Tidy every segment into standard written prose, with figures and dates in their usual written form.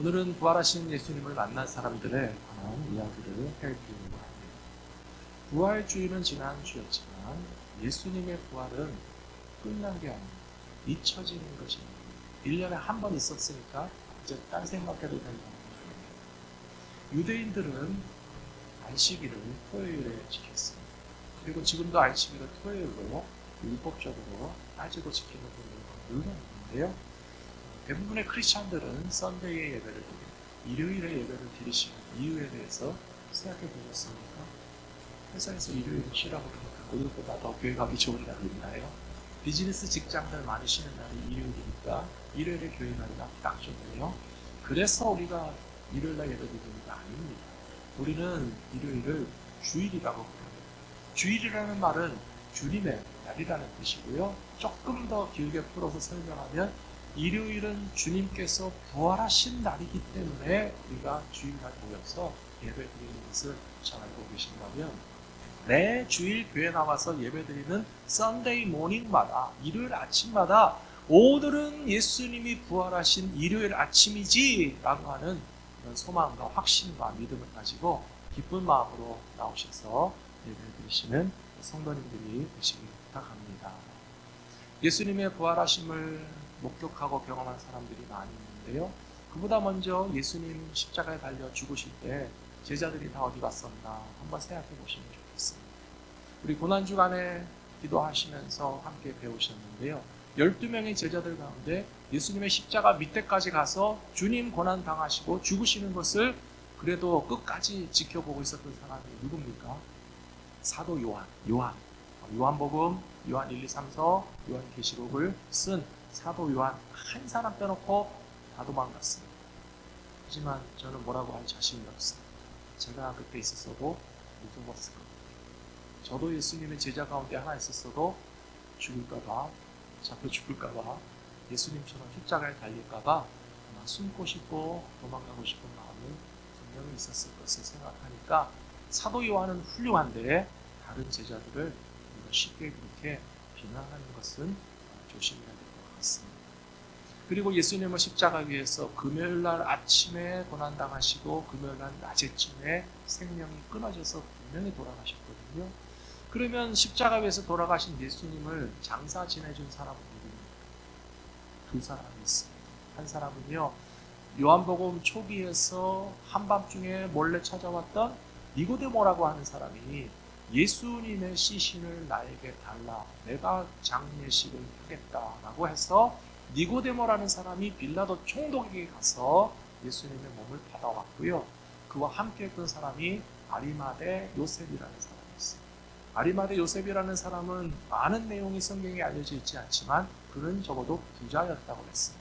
오늘은 부활하신 예수님을 만난 사람들의 관한 이야기를 해드리려고 합니다. 부활주의는 지난 주였지만 예수님의 부활은 끝난 게 아닙니다. 잊혀지는 것입니다. 1년에 한 번 있었으니까 이제 딴 생각해도 된다는 거죠. 유대인들은 안식일을 토요일에 지켰습니다. 그리고 지금도 안식일을 토요일로 율법적으로 따지고 지키는 분들이 물론 있는데요. 대부분의 크리스찬들은 썬데이의 예배를 드리고 일요일에 예배를 드리시는 이유에 대해서 생각해 보셨습니까? 회사에서 일요일을 쉬라고 그러니까 오늘보다 더 교회 가기 좋은 날이 있나요? 비즈니스 직장들 많이 쉬는 날이 일요일이니까 일요일에 교회 가기 딱 좋네요. 그래서 우리가 일요일날 예배 드리는 게 아닙니다. 우리는 일요일을 주일이라고 부릅니다. 주일이라는 말은 주님의 날이라는 뜻이고요. 조금 더 길게 풀어서 설명하면 일요일은 주님께서 부활하신 날이기 때문에 우리가 주일날 모여서 예배드리는 것을 잘 알고 계신다면 매 주일 교회 나와서 예배드리는 썬데이 모닝마다 일요일 아침마다 오늘은 예수님이 부활하신 일요일 아침이지 라고 하는 그런 소망과 확신과 믿음을 가지고 기쁜 마음으로 나오셔서 예배드리시는 성도님들이 되시길 부탁합니다. 예수님의 부활하심을 목격하고 경험한 사람들이 많이 있는데요. 그보다 먼저 예수님 십자가에 달려 죽으실 때 제자들이 다 어디 갔었나 한번 생각해 보시면 좋겠습니다. 우리 고난주간에 기도하시면서 함께 배우셨는데요. 12명의 제자들 가운데 예수님의 십자가 밑에까지 가서 주님 고난 당하시고 죽으시는 것을 그래도 끝까지 지켜보고 있었던 사람이 누굽니까? 사도 요한복음, 요한 1, 2, 3서, 요한계시록을 쓴 사도 요한 한 사람 빼놓고 다 도망갔습니다. 하지만 저는 뭐라고 할 자신이 없습니다. 제가 그때 있었어도 무서웠을 겁니다. 저도 예수님의 제자 가운데 하나 있었어도 죽을까봐, 잡혀 죽을까봐, 예수님처럼 십자가에 달릴까봐 아마 숨고 싶고 도망가고 싶은 마음이 분명히 있었을 것을 생각하니까 사도 요한은 훌륭한데 다른 제자들을 우리가 쉽게 그렇게 비난하는 것은 조심해야 됩니다. 그리고 예수님은 십자가 위에서 금요일날 아침에 고난당하시고 금요일날 낮에쯤에 생명이 끊어져서 분명히 돌아가셨거든요. 그러면 십자가 위에서 돌아가신 예수님을 장사 지내준 사람은 누구입니까? 두 사람이 있습니다. 한 사람은요, 요한복음 초기에서 한밤중에 몰래 찾아왔던 니고데모라고 하는 사람이 예수님의 시신을 나에게 달라, 내가 장례식을 하겠다라고 해서 니고데모라는 사람이 빌라도 총독에게 가서 예수님의 몸을 받아왔고요. 그와 함께 했던 사람이 아리마대 요셉이라는 사람이었어요. 아리마대 요셉이라는 사람은 많은 내용이 성경에 알려져 있지 않지만 그는 적어도 부자였다고 했습니다.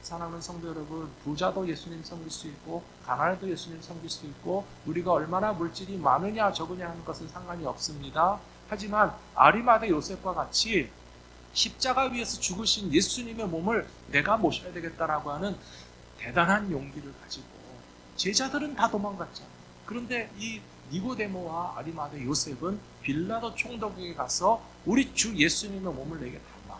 사랑하는 성도 여러분, 부자도 예수님 섬길 수 있고 가난해도 예수님 섬길 수 있고 우리가 얼마나 물질이 많으냐 적으냐 하는 것은 상관이 없습니다. 하지만 아리마대 요셉과 같이 십자가 위에서 죽으신 예수님의 몸을 내가 모셔야 되겠다라고 하는 대단한 용기를 가지고 제자들은 다 도망갔잖아요. 그런데 이 니고데모와 아리마대 요셉은 빌라도 총독에게 가서 우리 주 예수님의 몸을 내게 달라.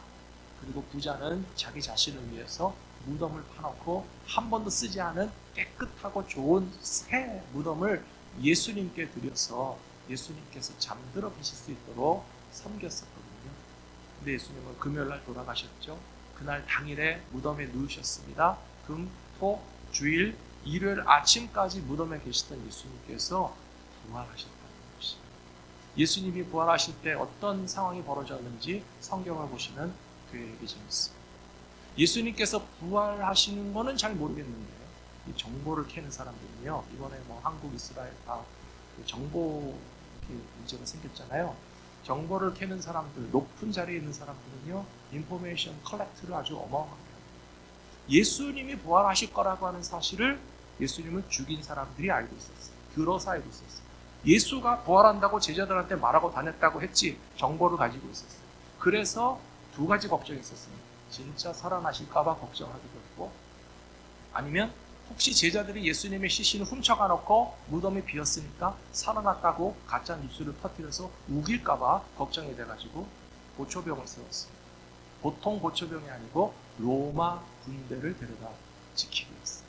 그리고 부자는 자기 자신을 위해서 무덤을 파놓고 한 번도 쓰지 않은 깨끗하고 좋은 새 무덤을 예수님께 드려서 예수님께서 잠들어 계실 수 있도록 섬겼었거든요. 근데 예수님은 금요일날 돌아가셨죠. 그날 당일에 무덤에 누우셨습니다. 금, 토, 주일, 일요일 아침까지 무덤에 계시던 예수님께서 부활하셨다는 것입니다. 예수님이 부활하실 때 어떤 상황이 벌어졌는지 성경을 보시면 되게 재밌습니다. 예수님께서 부활하시는 거는 잘 모르겠는데 이 정보를 캐는 사람들은요, 이번에 뭐 한국, 이스라엘 다 정보 문제가 생겼잖아요. 정보를 캐는 사람들, 높은 자리에 있는 사람들은요, 인포메이션 컬렉트를 아주 어마어마하게 합니다. 예수님이 부활하실 거라고 하는 사실을 예수님을 죽인 사람들이 알고 있었어요. 들어서 알고 있었어요. 예수가 부활한다고 제자들한테 말하고 다녔다고 했지 정보를 가지고 있었어요. 그래서 두 가지 걱정이 있었습니다. 진짜 살아나실까봐 걱정하기도 했고, 아니면 혹시 제자들이 예수님의 시신을 훔쳐가 놓고 무덤이 비었으니까 살아났다고 가짜 뉴스를 퍼뜨려서 우길까봐 걱정이 돼가지고 보초병을 세웠습니다. 보통 보초병이 아니고 로마 군대를 데려다 지키기 위해서.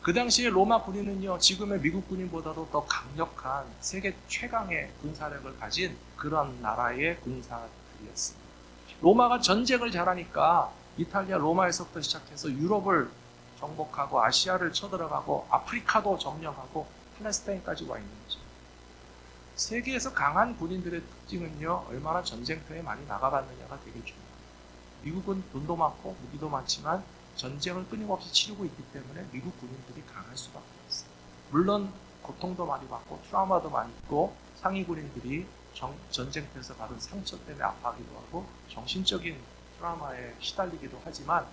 그 당시에 로마 군인은요, 지금의 미국 군인보다도 더 강력한 세계 최강의 군사력을 가진 그런 나라의 군사들이었습니다. 로마가 전쟁을 잘하니까 이탈리아 로마에서부터 시작해서 유럽을 정복하고 아시아를 쳐들어가고 아프리카도 점령하고 팔레스타인까지 와 있는 거죠. 세계에서 강한 군인들의 특징은요, 얼마나 전쟁터에 많이 나가봤느냐가 되게 중요해요. 미국은 돈도 많고 무기도 많지만 전쟁을 끊임없이 치르고 있기 때문에 미국 군인들이 강할 수밖에 없어요. 물론 고통도 많이 받고 트라우마도 많이 있고 상위 군인들이 전쟁터에서 받은 상처 때문에 아파하기도 하고 정신적인 트라우마에 시달리기도 하지만,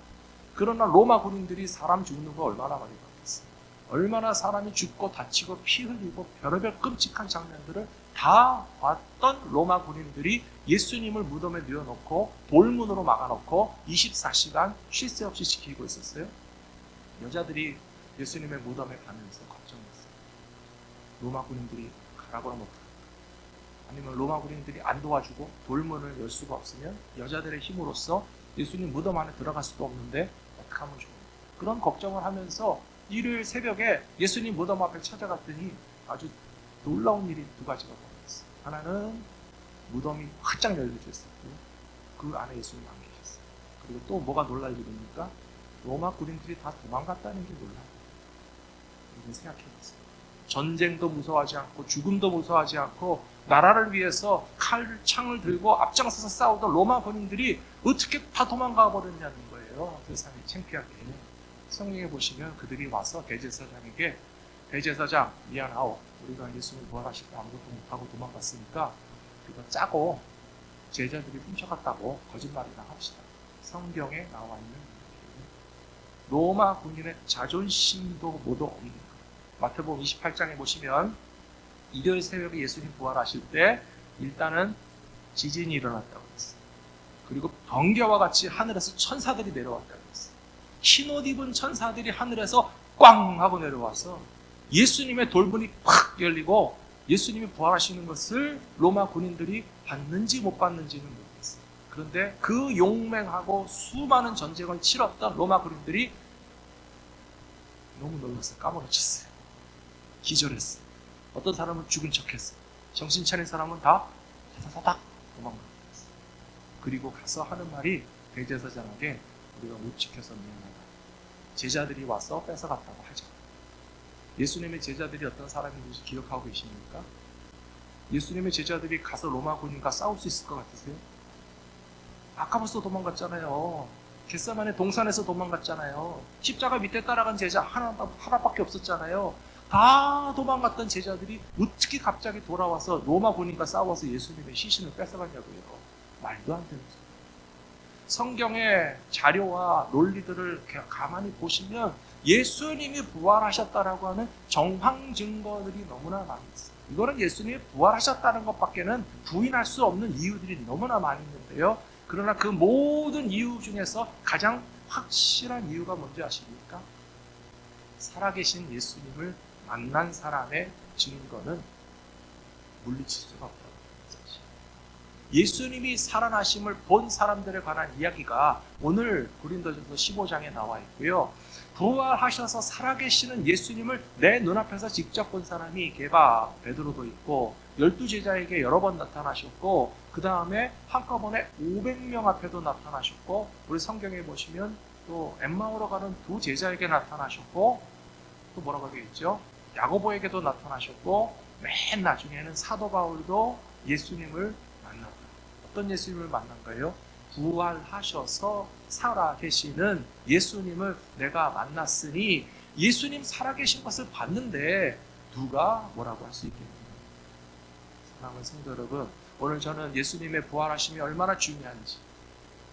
그러나 로마 군인들이 사람 죽는 거 얼마나 많이 봤겠어요. 얼마나 사람이 죽고 다치고 피 흘리고 별의별 끔찍한 장면들을 다 봤던 로마 군인들이 예수님을 무덤에 뉘어놓고 돌문으로 막아놓고 24시간 쉴 새 없이 지키고 있었어요. 여자들이 예수님의 무덤에 가면서 걱정했어요. 로마 군인들이 가라고 하면 어떡할까? 아니면 로마 군인들이 안 도와주고 돌문을 열 수가 없으면 여자들의 힘으로써 예수님 무덤 안에 들어갈 수도 없는데 어떻게 하면 좋을까? 그런 걱정을 하면서 일요일 새벽에 예수님 무덤 앞에 찾아갔더니 아주 놀라운 일이 두 가지가 벌어졌어요. 하나는 무덤이 활짝 열려져 있었고 그 안에 예수님 안 계셨어요. 그리고 또 뭐가 놀랄 일입니까? 로마 군인들이 다 도망갔다는 게 놀라요. 이걸 생각해보세요. 전쟁도 무서워하지 않고 죽음도 무서워하지 않고 나라를 위해서 칼, 창을 들고 앞장서서 싸우던 로마 군인들이 어떻게 다 도망가 버렸냐는 거예요. 세상에 창피하게. 성경에 보시면 그들이 와서 대제사장에게, 대제사장 미안하오, 우리가 예수님 부활하실 때 아무것도 못하고 도망갔으니까 이거 짜고 제자들이 훔쳐갔다고 거짓말이나 합시다. 성경에 나와 있는 로마 군인의 자존심도 모두 없는 거예요. 마태복음 28장에 보시면 일요일 새벽에 예수님 부활하실 때 일단은 지진이 일어났다고 했어요. 그리고 번개와 같이 하늘에서 천사들이 내려왔다고 했어요. 흰옷 입은 천사들이 하늘에서 꽝 하고 내려와서 예수님의 돌문이 팍 열리고 예수님이 부활하시는 것을 로마 군인들이 봤는지 못 봤는지는 모르겠어요. 그런데 그 용맹하고 수많은 전쟁을 치렀던 로마 군인들이 너무 놀라서 까무러쳤어요. 기절했어요. 어떤 사람은 죽은 척했어요. 정신 차린 사람은 다 다다다닥 도망갔어요. 그리고 가서 하는 말이 대제사장에게 우리가 못 지켜서 미안하다. 제자들이 와서 뺏어갔다고 하죠. 예수님의 제자들이 어떤 사람인지 기억하고 계십니까? 예수님의 제자들이 가서 로마 군인과 싸울 수 있을 것 같으세요? 아까 벌써 도망갔잖아요. 겟세마네 동산에서 도망갔잖아요. 십자가 밑에 따라간 제자 하나밖에 없었잖아요. 다 도망갔던 제자들이 어떻게 갑자기 돌아와서 로마 군인과 싸워서 예수님의 시신을 뺏어갔냐고요. 말도 안 되는 소리. 성경의 자료와 논리들을 가만히 보시면 예수님이 부활하셨다라고 하는 정황 증거들이 너무나 많이 있어요. 이거는 예수님이 부활하셨다는 것밖에는 부인할 수 없는 이유들이 너무나 많이 있는데요. 그러나 그 모든 이유 중에서 가장 확실한 이유가 뭔지 아십니까? 살아계신 예수님을 만난 사람의 증거는 물리칠 수가 없다고 했죠. 예수님이 살아나심을 본 사람들에 관한 이야기가 오늘 고린도전서 15장에 나와 있고요. 부활하셔서 살아계시는 예수님을 내 눈앞에서 직접 본 사람이 게바 베드로도 있고 12제자에게 여러 번 나타나셨고 그 다음에 한꺼번에 500명 앞에도 나타나셨고 우리 성경에 보시면 또 엠마오로 가는 두 제자에게 나타나셨고 또 뭐라고 되어있죠? 야고보에게도 나타나셨고 맨 나중에는 사도 바울도 예수님을 만났다. 어떤 예수님을 만난가요? 부활하셔서 살아계시는 예수님을 내가 만났으니 예수님 살아계신 것을 봤는데 누가 뭐라고 할 수 있겠느냐. 사랑하는 성도 여러분, 오늘 저는 예수님의 부활하심이 얼마나 중요한지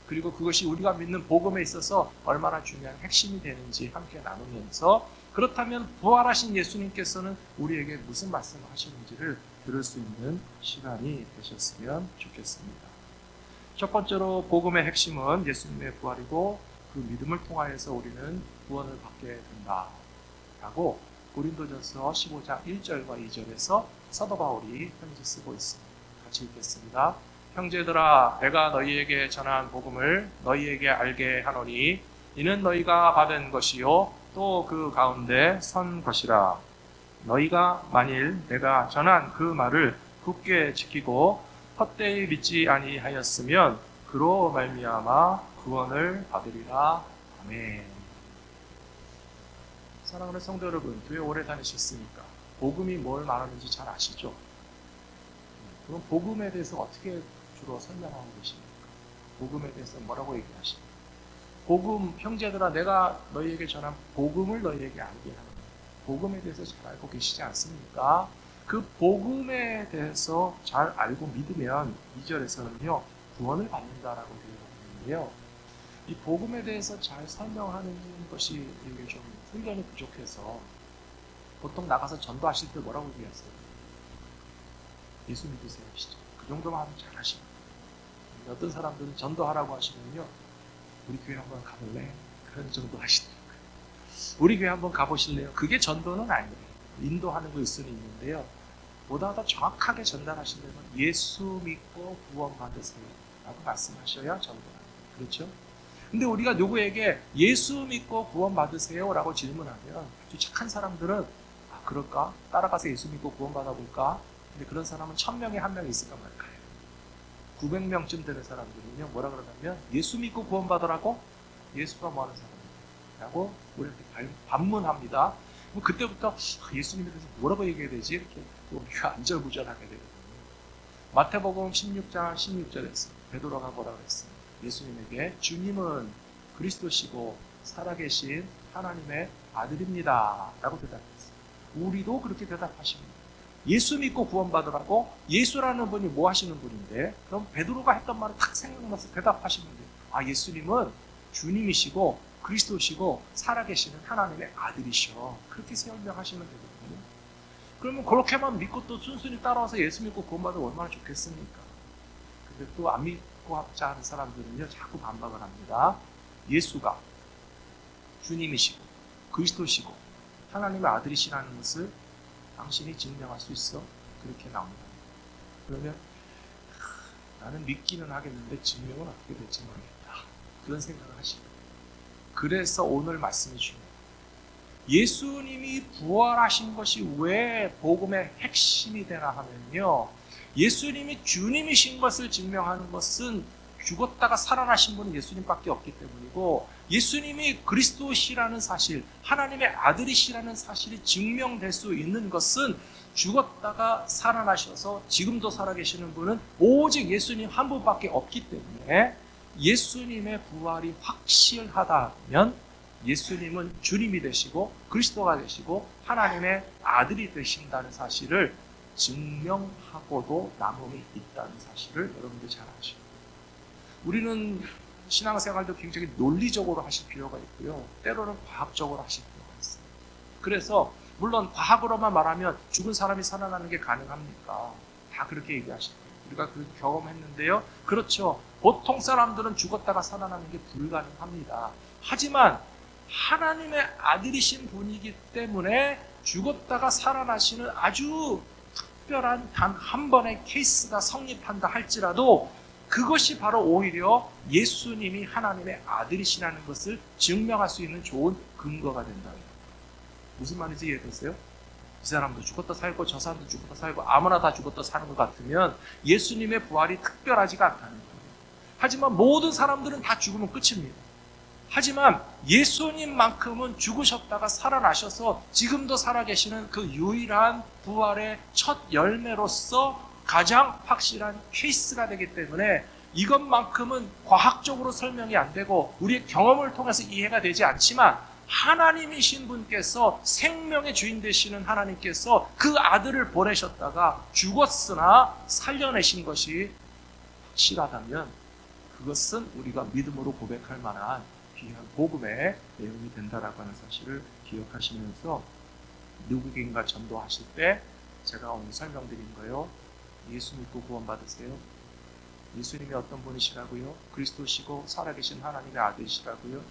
그리고 그것이 우리가 믿는 복음에 있어서 얼마나 중요한 핵심이 되는지 함께 나누면서 그렇다면 부활하신 예수님께서는 우리에게 무슨 말씀을 하시는지를 들을 수 있는 시간이 되셨으면 좋겠습니다. 첫 번째로 복음의 핵심은 예수님의 부활이고 그 믿음을 통하여서 우리는 구원을 받게 된다 라고 고린도전서 15장 1절과 2절에서 사도 바울이 편지 쓰고 있습니다. 같이 읽겠습니다. 형제들아, 내가 너희에게 전한 복음을 너희에게 알게 하노니 이는 너희가 받은 것이요 또 그 가운데 선 것이라. 너희가 만일 내가 전한 그 말을 굳게 지키고 헛되이 믿지 아니하였으면 그로 말미암아 구원을 받으리라. 아멘. 사랑하는 성도 여러분, 교회 오래 다니셨으니까 복음이 뭘 말하는지 잘 아시죠? 그럼 복음에 대해서 어떻게 주로 설명하고 계십니까? 복음에 대해서 뭐라고 얘기하십니까? 복음, 형제들아, 내가 너희에게 전한 복음을 너희에게 알게 하는, 복음에 대해서 잘 알고 계시지 않습니까? 그 복음에 대해서 잘 알고 믿으면 2절에서는요 구원을 받는다라고 되어 있는데요, 이 복음에 대해서 잘 설명하는 것이 이게 좀 훈련이 부족해서 보통 나가서 전도하실 때 뭐라고 얘기하세요? 예수 믿으세요 하시죠. 그 정도만 하면 잘 하십니다. 어떤 사람들은 전도하라고 하시면요, 우리 교회 한번 가볼래? 그런 정도 하시더라고요. 우리 교회 한번 가보실래요? 그게 전도는 아니에요. 인도하는 거일 수는 있는데요, 보다 더 정확하게 전달하시려면 예수 믿고 구원 받으세요 라고 말씀하셔야 전도합니다. 그렇죠? 근데 우리가 누구에게 예수 믿고 구원 받으세요 라고 질문하면 아주 착한 사람들은 아 그럴까? 따라가서 예수 믿고 구원 받아볼까? 근데 그런 사람은 1000명에 1명 있을까 말까요? 900명쯤 되는 사람들은요 뭐라 그러냐면 예수 믿고 구원 받으라고? 예수가 뭐하는 사람이라고 우리한테 반문합니다. 그때부터 예수님에 대해서 뭐라고 얘기해야 되지? 이렇게 우리가 안절부절하게 되거든요. 마태복음 16장 16절에서 베드로가 뭐라고 했어요? 예수님에게 주님은 그리스도시고 살아계신 하나님의 아들입니다 라고 대답했어요. 우리도 그렇게 대답하십니다. 예수 믿고 구원받으라고? 예수라는 분이 뭐 하시는 분인데? 그럼 베드로가 했던 말을 탁 생각나서 대답하시면 돼요. 아, 예수님은 주님이시고 그리스도시고 살아계시는 하나님의 아들이셔. 그렇게 설명하시면 되거든요. 그러면 그렇게만 믿고 또 순순히 따라와서 예수 믿고 구원받으면 얼마나 좋겠습니까? 근데 또 안 믿고 합자 하는 사람들은요 자꾸 반박을 합니다. 예수가 주님이시고 그리스도시고 하나님의 아들이시라는 것을 당신이 증명할 수 있어? 그렇게 나옵니다. 그러면 나는 믿기는 하겠는데 증명은 어떻게 될지 모르겠다. 그런 생각을 하시고, 그래서 오늘 말씀이 중요해요. 예수님이 부활하신 것이 왜 복음의 핵심이 되나 하면요, 예수님이 주님이신 것을 증명하는 것은 죽었다가 살아나신 분은 예수님밖에 없기 때문이고, 예수님이 그리스도시라는 사실, 하나님의 아들이시라는 사실이 증명될 수 있는 것은 죽었다가 살아나셔서 지금도 살아계시는 분은 오직 예수님 한 분밖에 없기 때문에, 예수님의 부활이 확실하다면 예수님은 주님이 되시고 그리스도가 되시고 하나님의 아들이 되신다는 사실을 증명하고도 남음이 있다는 사실을 여러분들 잘 아시죠. 우리는 신앙생활도 굉장히 논리적으로 하실 필요가 있고요, 때로는 과학적으로 하실 필요가 있어요. 그래서 물론 과학으로만 말하면 죽은 사람이 살아나는 게 가능합니까? 다 그렇게 얘기하실 거예요. 우리가 그 경험했는데요, 그렇죠. 보통 사람들은 죽었다가 살아나는 게 불가능합니다. 하지만 하나님의 아들이신 분이기 때문에 죽었다가 살아나시는 아주 특별한 단 한 번의 케이스가 성립한다 할지라도 그것이 바로 오히려 예수님이 하나님의 아들이시라는 것을 증명할 수 있는 좋은 근거가 된다. 무슨 말인지 이해되세요? 이 사람도 죽었다 살고 저 사람도 죽었다 살고 아무나 다 죽었다 사는 것 같으면 예수님의 부활이 특별하지가 않다는 거예요. 하지만 모든 사람들은 다 죽으면 끝입니다. 하지만 예수님만큼은 죽으셨다가 살아나셔서 지금도 살아계시는 그 유일한 부활의 첫 열매로서 가장 확실한 케이스가 되기 때문에 이것만큼은 과학적으로 설명이 안 되고 우리의 경험을 통해서 이해가 되지 않지만, 하나님이신 분께서, 생명의 주인 되시는 하나님께서 그 아들을 보내셨다가 죽었으나 살려내신 것이 확실하다면 그것은 우리가 믿음으로 고백할 만한 귀한 복음의 내용이 된다라고 하는 사실을 기억하시면서 누구에겐가 전도하실 때 제가 오늘 설명드린 거요, 예수 믿고 구원 받으세요. 예수님이 어떤 분이시라고요? 그리스도시고 살아계신 하나님의 아들이시라고요?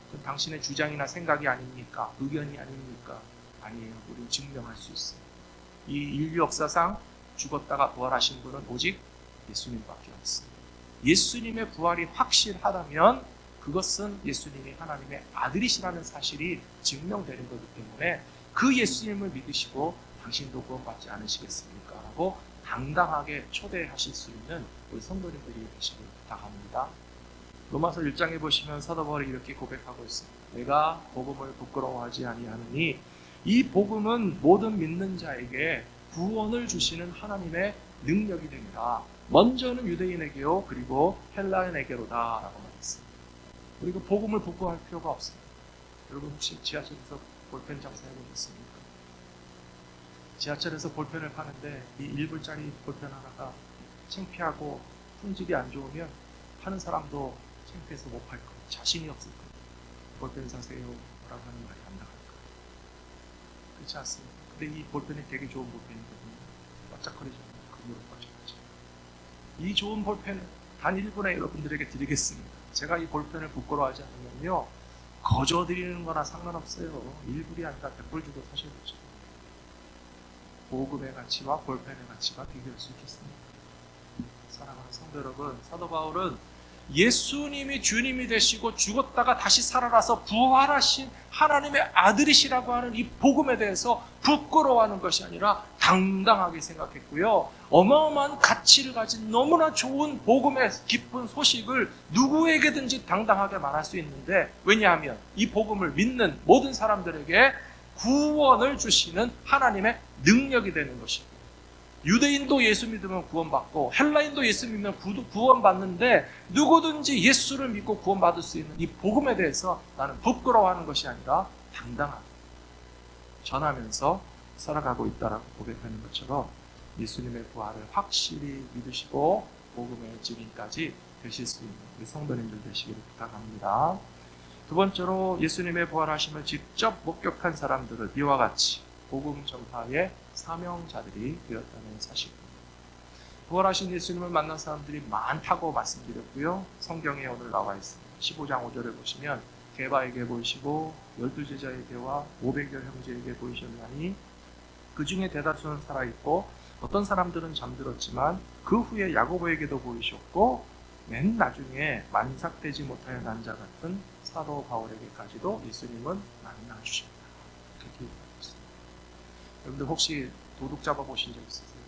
그건 당신의 주장이나 생각이 아닙니까? 의견이 아닙니까? 아니에요. 우리는 증명할 수 있어요. 이 인류 역사상 죽었다가 부활하신 분은 오직 예수님밖에 없어요. 예수님의 부활이 확실하다면 그것은 예수님이 하나님의 아들이시라는 사실이 증명되는 거기 때문에 그 예수님을 믿으시고 당신도 구원받지 않으시겠습니까? 라고 당당하게 초대하실 수 있는 우리 성도님들이 되시길 부탁합니다. 로마서 1장에 보시면 사도 바울이 이렇게 고백하고 있습니다. 내가 복음을 부끄러워하지 아니하느니 이 복음은 모든 믿는 자에게 구원을 주시는 하나님의 능력이 됩니다. 먼저는 유대인에게요, 그리고 헬라인에게로다 라고 말했습니다. 우리가 복음을 부끄러워할 필요가 없습니다. 여러분 혹시 지하철에서 볼펜 장사해 보셨습니까? 지하철에서 볼펜을 파는데 이 1불짜리 볼펜 하나가 창피하고 품질이 안 좋으면 파는 사람도 창피해서 못 팔 거예요. 자신이 없을 거예요. 볼펜 사세요 라고 하는 말이 안 나갈 거예요. 그렇지 않습니까? 근데 이 볼펜이 되게 좋은 볼펜이거든요. 반짝거리지 않아요. 금으로 반짝거리죠. 이 좋은 볼펜을 단 1분에 여러분들에게 드리겠습니다. 제가 이 볼펜을 부끄러워하지 않으면요, 거저 드리는 거나 상관없어요. 1불이 아니라 100불 주고 사셔야 되죠. 복음의 가치와 볼펜의 가치가 비교할 수 있겠습니다. 사랑하는 성도 여러분, 사도 바울은 예수님이 주님이 되시고 죽었다가 다시 살아나서 부활하신 하나님의 아들이시라고 하는 이 복음에 대해서 부끄러워하는 것이 아니라 당당하게 생각했고요. 어마어마한 가치를 가진 너무나 좋은 복음의 기쁜 소식을 누구에게든지 당당하게 말할 수 있는데, 왜냐하면 이 복음을 믿는 모든 사람들에게 구원을 주시는 하나님의 능력이 되는 것입니다. 유대인도 예수 믿으면 구원받고 헬라인도 예수 믿으면 구원받는데, 누구든지 예수를 믿고 구원받을 수 있는 이 복음에 대해서 나는 부끄러워하는 것이 아니라 당당하게 전하면서 살아가고 있다라고 고백하는 것처럼 예수님의 부활을 확실히 믿으시고 복음의 증인까지 되실 수 있는 우리 성도님들 되시기를 부탁합니다. 두 번째로 예수님의 부활하심을 직접 목격한 사람들은 이와 같이 복음 전파의 사명자들이 되었다는 사실입니다. 부활하신 예수님을 만난 사람들이 많다고 말씀드렸고요. 성경에 오늘 나와 있습니다. 15장 5절을 보시면 게바에게 보이시고 12제자에게와 500여 형제에게 보이셨나니 그 중에 대다수는 살아있고 어떤 사람들은 잠들었지만 그 후에 야고보에게도 보이셨고 맨 나중에 만삭되지 못하여 난 자 같은 사도 바울에게까지도 예수님은 만나주십니다. 그렇게 얘기하고 있습니다. 여러분들 혹시 도둑 잡아보신 적 있으세요?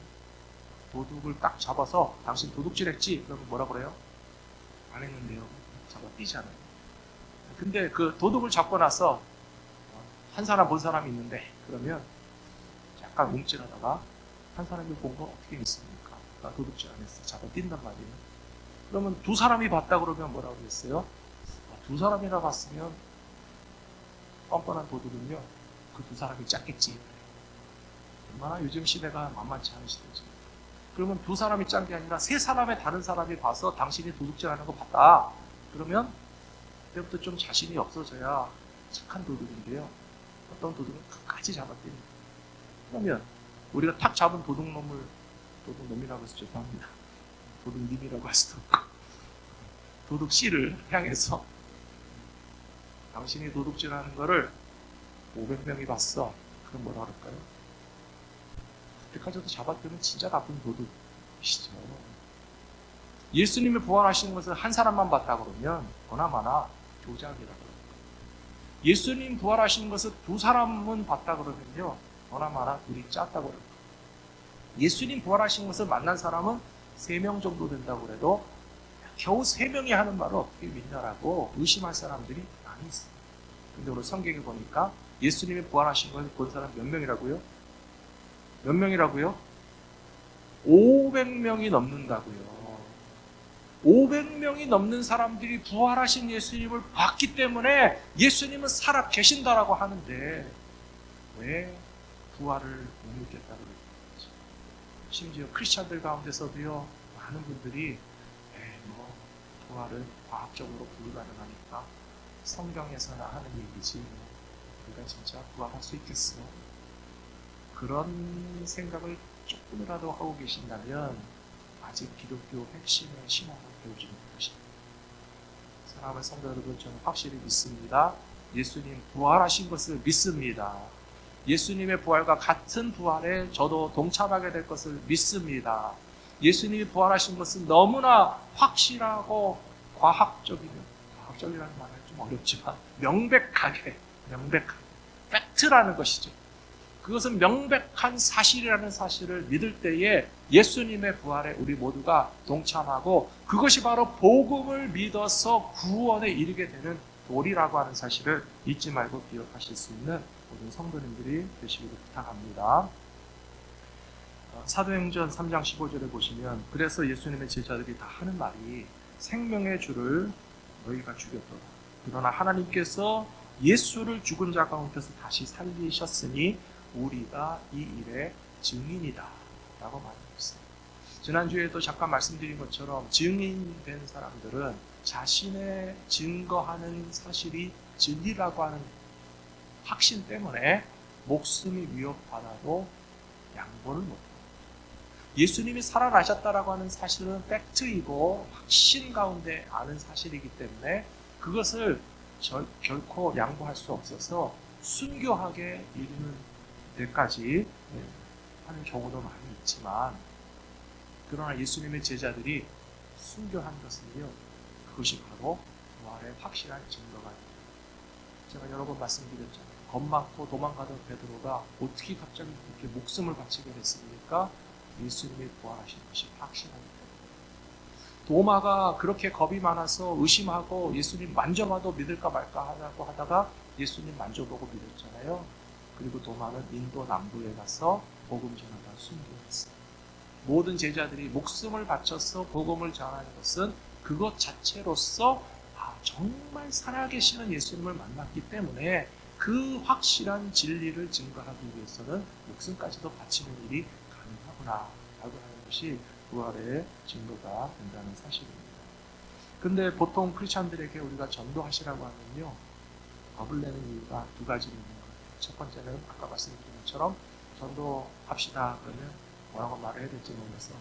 도둑을 딱 잡아서 당신 도둑질 했지? 그러면 뭐라 그래요? 안 했는데요. 잡아 뛰잖아요. 근데 그 도둑을 잡고 나서 한 사람 본 사람이 있는데, 그러면 약간 움찔하다가 한 사람이 본 거 어떻게 믿습니까? 나 도둑질 안 했어. 잡아 뛴단 말이에요. 그러면 두 사람이 봤다 그러면 뭐라고 그랬어요? 두 사람이나 봤으면 뻔뻔한 도둑은요, 그 두 사람이 짰겠지. 얼마나 요즘 시대가 만만치 않은 시대죠. 그러면 두 사람이 짠 게 아니라 세 사람의 다른 사람이 봐서 당신이 도둑질하는 거 봤다. 그러면 그때부터 좀 자신이 없어져야 착한 도둑인데요. 어떤 도둑은 끝까지 잡아떼니다. 그러면 우리가 탁 잡은 도둑놈이라고 해서 죄송합니다. 도둑님이라고 할 수도 없고, 도둑 씨를 향해서 당신이 도둑질하는 거를 500명이 봤어. 그럼 뭐라 그럴까요? 그때까지도 잡았더니 진짜 나쁜 도둑이시죠. 예수님이 부활하시는 것을 한 사람만 봤다 그러면 보나마나 조작이라고 그럽니다. 예수님 부활하시는 것을 두 사람은 봤다 그러면요, 보나마나 둘이 짰다고 그럽니다. 예수님 부활하신 것을 만난 사람은 3명 정도 된다고 해도 겨우 3명이 하는 말을 어떻게 믿냐라고 의심할 사람들이 많이 있어요. 근데 오늘 성경에 보니까 예수님이 부활하신 것을 본 사람 몇 명이라고요? 몇 명이라고요? 500명이 넘는다고요. 500명이 넘는 사람들이 부활하신 예수님을 봤기 때문에 예수님은 살아 계신다라고 하는데 왜 부활을 못 믿겠다고 그러지? 심지어 크리스찬들 가운데서도요, 많은 분들이 부활은 과학적으로 불가능하니까 성경에서나 하는 얘기지 우리가 진짜 부활할 수 있겠어? 그런 생각을 조금이라도 하고 계신다면 아직 기독교 핵심의 신앙을 배우지 못하십니다. 사랑하는 성도 여러분, 저는 확실히 믿습니다. 예수님 부활하신 것을 믿습니다. 예수님의 부활과 같은 부활에 저도 동참하게 될 것을 믿습니다. 예수님이 부활하신 것은 너무나 확실하고 과학적이며 적절이라는 말은 좀 어렵지만 명백하게 팩트라는 것이죠. 그것은 명백한 사실이라는 사실을 믿을 때에 예수님의 부활에 우리 모두가 동참하고 그것이 바로 복음을 믿어서 구원에 이르게 되는 도리라고 하는 사실을 잊지 말고 기억하실 수 있는 모든 성도님들이 되시기를 부탁합니다. 사도행전 3장 15절에 보시면 그래서 예수님의 제자들이 다 하는 말이 생명의 주를 너희가 죽였더라. 그러나 하나님께서 예수를 죽은 자 가운데서 다시 살리셨으니 우리가 이 일의 증인이다 라고 말하고 있어요. 지난주에도 잠깐 말씀드린 것처럼 증인된 사람들은 자신의 증거하는 사실이 진리라고 하는 확신 때문에 목숨이 위협받아도 양보를 못해요. 예수님이 살아나셨다라고 하는 사실은 팩트이고 확신 가운데 아는 사실이기 때문에 그것을 결코 양보할 수 없어서 순교하게 이르는 때까지 하는 경우도 많이 있지만 그러나 예수님의 제자들이 순교한 것은요, 그것이 바로 부활의 확실한 증거가 됩니다. 제가 여러 번 말씀드렸잖아요. 겁 많고 도망가던 베드로가 어떻게 갑자기 그렇게 목숨을 바치게 됐습니까? 예수님이 부활하신 것이 확실하기 때문에. 도마가 그렇게 겁이 많아서 의심하고 예수님 만져봐도 믿을까 말까 하라고 하다가 예수님 만져보고 믿었잖아요. 그리고 도마는 인도 남부에 가서 복음 전하다 순교했어요. 모든 제자들이 목숨을 바쳐서 복음을 전하는 것은 그것 자체로서 정말 살아계시는 예수님을 만났기 때문에 그 확실한 진리를 증거하기 위해서는 목숨까지도 바치는 일이 가능하구나 라고 하는 것이 부활의 증거가 된다는 사실입니다. 근데 보통 크리스찬들에게 우리가 전도하시라고 하면요, 겁을 내는 이유가 두 가지 있는 거예요. 첫 번째는 아까 말씀드린 것처럼 전도합시다 그러면 뭐라고 말을 해야 될지 몰라서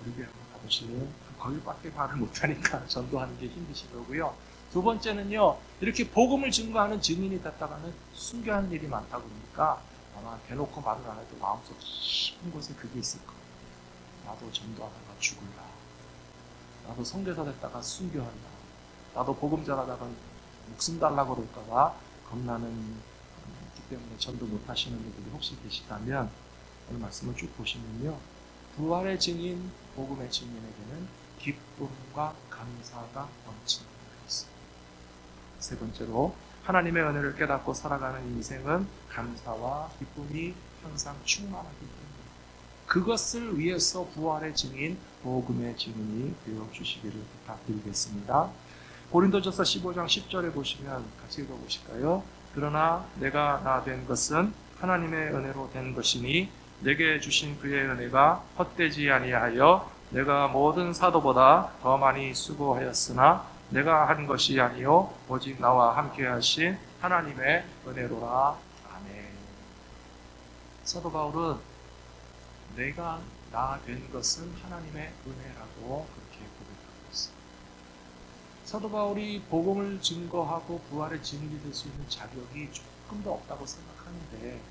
우리 교회 한번 가보시면 거기밖에 말을 못하니까 전도하는 게 힘드시더라고요. 두 번째는요, 이렇게 복음을 증거하는 증인이 됐다가는 순교하는 일이 많다 보니까 아마 대놓고 말을 안 해도 마음속 깊은 곳에 그게 있을 거예요. 나도 전도하다가 죽을라. 나도 선교사 됐다가 순교한다. 나도 복음 전하다가 목숨 달라고 그럴까봐 겁나는 있기 때문에 전도 못 하시는 분들이 혹시 계시다면 오늘 말씀을 쭉 보시면요, 부활의 증인, 복음의 증인에게는 기쁨과 감사가 넘치는 것이 있습니다. 세 번째로 하나님의 은혜를 깨닫고 살아가는 인생은 감사와 기쁨이 항상 충만하기 때문에 그것을 위해서 부활의 증인, 복음의 증인이 되어주시기를 부탁드리겠습니다. 고린도전서 15장 10절에 보시면 같이 읽어보실까요? 그러나 내가 나 된 것은 하나님의 은혜로 된 것이니 내게 주신 그의 은혜가 헛되지 아니하여 내가 모든 사도보다 더 많이 수고하였으나 내가 한 것이 아니요 오직 나와 함께 하신 하나님의 은혜로라. 아멘. 사도 바울은 내가 나 된 것은 하나님의 은혜라고 그렇게 고백하고 있습니다. 사도 바울이 복음을 증거하고 부활의 증인이 될 수 있는 자격이 조금 더 없다고 생각하는데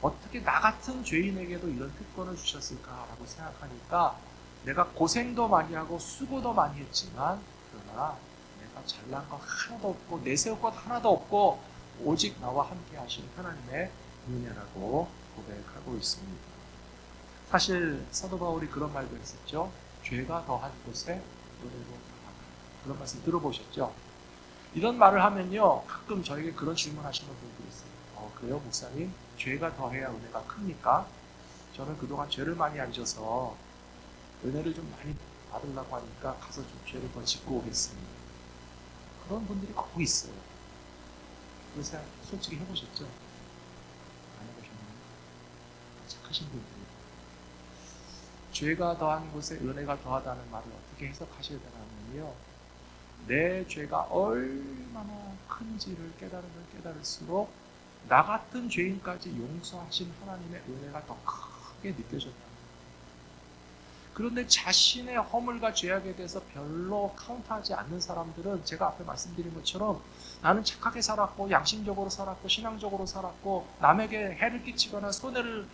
어떻게 나 같은 죄인에게도 이런 특권을 주셨을까라고 생각하니까 내가 고생도 많이 하고 수고도 많이 했지만 그러나 내가 잘난 것 하나도 없고 내세울 것 하나도 없고 오직 나와 함께 하신 하나님의 은혜라고 고백하고 있습니다. 사실 사도 바울이 그런 말도 했었죠. 죄가 더한 곳에 은혜로 더하다. 그런 말씀 들어보셨죠? 이런 말을 하면요, 가끔 저에게 그런 질문하시는 분들이 있어요. 그래요 목사님? 죄가 더해야 은혜가 큽니까? 저는 그동안 죄를 많이 안 져서 은혜를 좀 많이 받으려고 하니까 가서 좀 죄를 더 짓고 오겠습니다. 그런 분들이 꼭 있어요. 그래서 솔직히 해보셨죠? 안 해보셨나요? 착하신 분들이. 죄가 더한 곳에 은혜가 더하다는 말을 어떻게 해석하셔야 되냐면요, 내 죄가 얼마나 큰지를 깨달으면 깨달을수록 나 같은 죄인까지 용서하신 하나님의 은혜가 더 크게 느껴졌다. 그런데 자신의 허물과 죄악에 대해서 별로 카운트하지 않는 사람들은 제가 앞에 말씀드린 것처럼 나는 착하게 살았고 양심적으로 살았고 신앙적으로 살았고 남에게 해를 끼치거나 손해를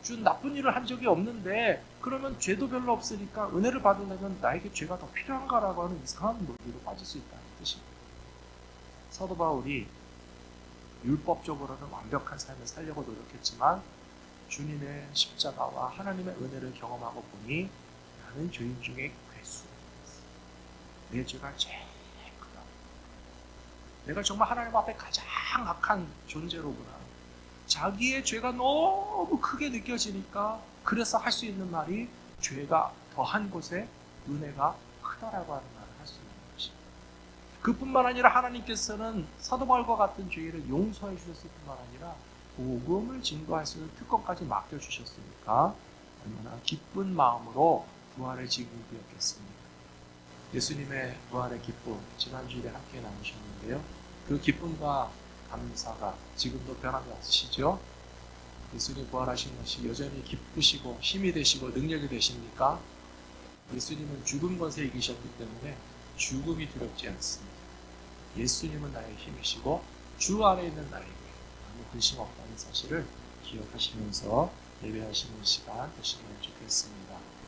준 나쁜 일을 한 적이 없는데 그러면 죄도 별로 없으니까 은혜를 받으려면 나에게 죄가 더 필요한가라고 하는 이상한 논리로 빠질 수 있다는 뜻입니다. 사도 바울이 율법적으로는 완벽한 삶을 살려고 노력했지만 주님의 십자가와 하나님의 은혜를 경험하고 보니 나는 죄인 중에 괴수. 내 죄가 제일 크다. 내가 정말 하나님 앞에 가장 악한 존재로구나. 자기의 죄가 너무 크게 느껴지니까 그래서 할 수 있는 말이 죄가 더한 곳에 은혜가 크다라고 하는 말을 할 수 있는 것입니다. 그뿐만 아니라 하나님께서는 사도 바울과 같은 죄를 용서해 주셨을 뿐만 아니라 복음을 증거할 수 있는 특권까지 맡겨주셨으니까 얼마나 기쁜 마음으로 부활의 지금을 기억했습니다. 예수님의 부활의 기쁨 지난주일에 함께 나누셨는데요. 그 기쁨과 감사가 지금도 변함이 없으시죠? 예수님 부활하신 것이 여전히 기쁘시고 힘이 되시고 능력이 되십니까? 예수님은 죽은 것에 이기셨기 때문에 죽음이 두렵지 않습니다. 예수님은 나의 힘이시고 주 안에 있는 나에게 아무 근심 없다는 사실을 기억하시면서 예배하시는 시간 되시면 좋겠습니다.